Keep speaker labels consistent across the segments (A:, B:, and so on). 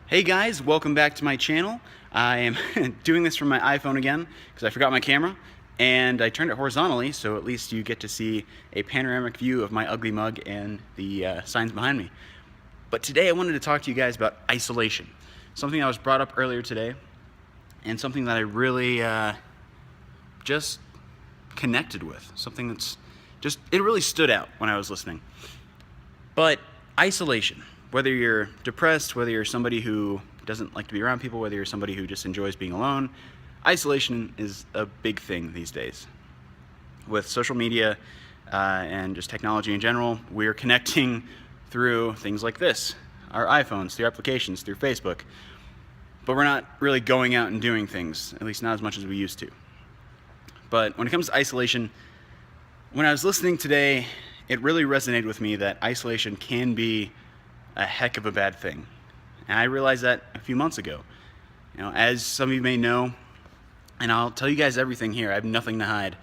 A: Hey guys, welcome back to my channel. I am doing this from my iPhone again because I forgot my camera and I turned it horizontally, so at least you get to see a panoramic view of my ugly mug and the signs behind me. But today I wanted to talk to you guys about isolation, something that was brought up earlier today and something that I really just connected with, something that's it really stood out when I was listening. But isolation. Whether you're depressed, whether you're somebody who doesn't like to be around people, whether you're somebody who just enjoys being alone, isolation is a big thing these days. With social media and just technology in general, we're connecting through things like this, our iPhones, through applications, through Facebook, but we're not really going out and doing things, at least not as much as we used to. But when it comes to isolation, when I was listening today, it really resonated with me that isolation can be a heck of a bad thing. And I realized that a few months ago. You know, as some of you may know, and I'll tell you guys everything here, I have nothing to hide,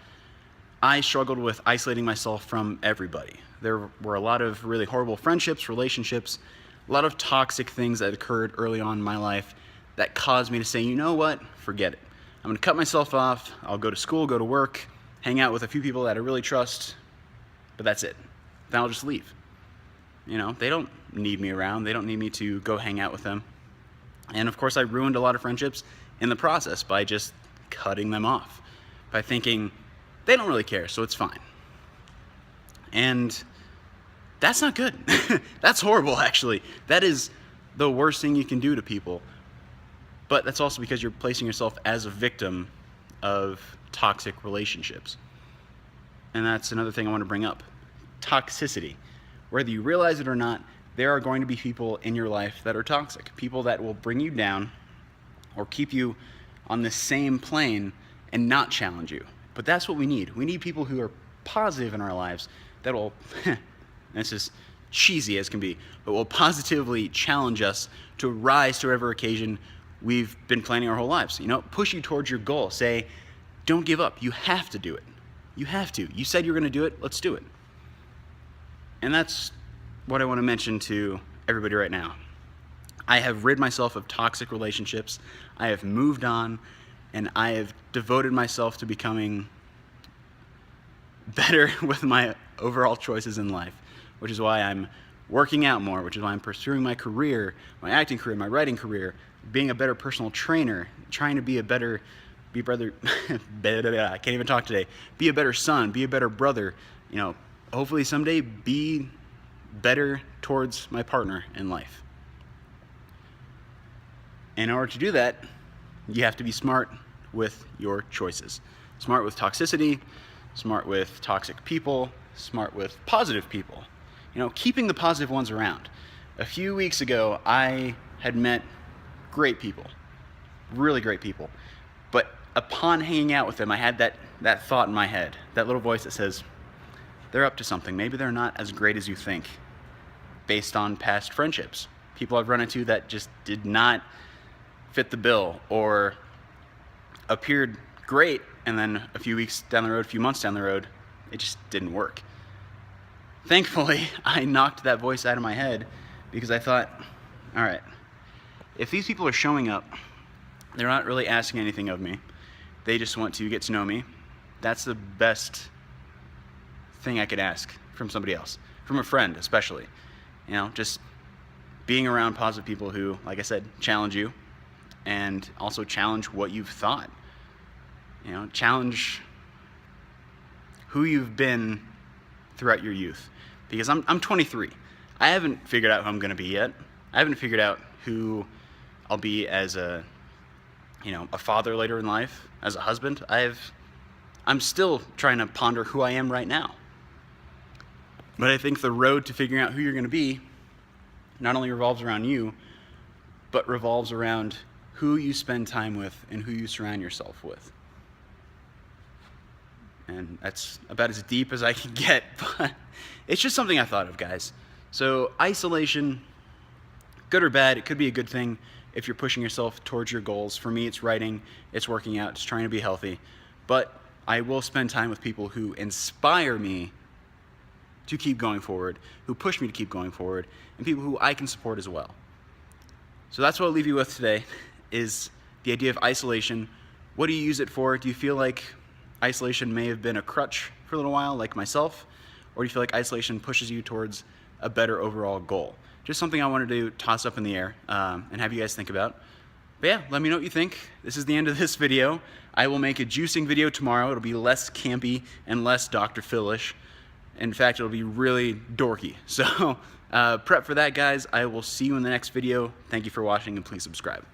A: I struggled with isolating myself from everybody. There were a lot of really horrible friendships, relationships, a lot of toxic things that occurred early on in my life that caused me to say, you know what, forget it. I'm gonna cut myself off, I'll go to school, go to work, hang out with a few people that I really trust, but that's it. Then I'll just leave. You know, they don't need me around. They don't need me to go hang out with them. And of course, I ruined a lot of friendships in the process by just cutting them off, by thinking they don't really care, so it's fine. And that's not good. That's horrible, actually. That is the worst thing you can do to people. But that's also because you're placing yourself as a victim of toxic relationships. And that's another thing I want to bring up. Toxicity. Whether you realize it or not, there are going to be people in your life that are toxic. People that will bring you down or keep you on the same plane and not challenge you. But that's what we need. We need people who are positive in our lives that will, this is cheesy as can be, but will positively challenge us to rise to whatever occasion we've been planning our whole lives. You know, push you towards your goal. Say, don't give up. You have to do it. You have to. You said you're going to do it. Let's do it. And that's what I want to mention to everybody right now. I have rid myself of toxic relationships. I have moved on, and I have devoted myself to becoming better with my overall choices in life, which is why I'm working out more, which is why I'm pursuing my career, my acting career, my writing career, being a better personal trainer, trying to be a better, I can't even talk today, be a better son, be a better brother, you know, hopefully someday be better towards my partner in life. In order to do that, you have to be smart with your choices. Smart with toxicity, smart with toxic people, smart with positive people. You know, keeping the positive ones around. A few weeks ago, I had met great people, really great people. But upon hanging out with them, I had that thought in my head, that little voice that says, they're up to something. Maybe they're not as great as you think based on past friendships. People I've run into that just did not fit the bill or appeared great, and then a few weeks down the road, a few months down the road, it just didn't work. Thankfully, I knocked that voice out of my head because I thought, all right, if these people are showing up, they're not really asking anything of me. They just want to get to know me. That's the best thing I could ask from somebody else, from a friend especially. You know, just being around positive people who, like I said, challenge you and also challenge what you've thought. You know, challenge who you've been throughout your youth. Because I'm 23. I haven't figured out who I'm going to be yet. I haven't figured out who I'll be as a father later in life, as a husband. I'm still trying to ponder who I am right now. But I think the road to figuring out who you're going to be not only revolves around you, but revolves around who you spend time with and who you surround yourself with. And that's about as deep as I can get, but it's just something I thought of, guys. So isolation, good or bad, it could be a good thing if you're pushing yourself towards your goals. For me, it's writing, it's working out, it's trying to be healthy. But I will spend time with people who inspire me to keep going forward, who push me to keep going forward, and people who I can support as well. So that's what I'll leave you with today, is the idea of isolation. What do you use it for? Do you feel like isolation may have been a crutch for a little while, like myself? Or do you feel like isolation pushes you towards a better overall goal? Just something I wanted to toss up in the air and have you guys think about. But yeah, let me know what you think. This is the end of this video. I will make a juicing video tomorrow. It'll be less campy and less Dr. Phil-ish. In fact, it'll be really dorky. So prep for that, guys. I will see you in the next video. Thank you for watching, and please subscribe.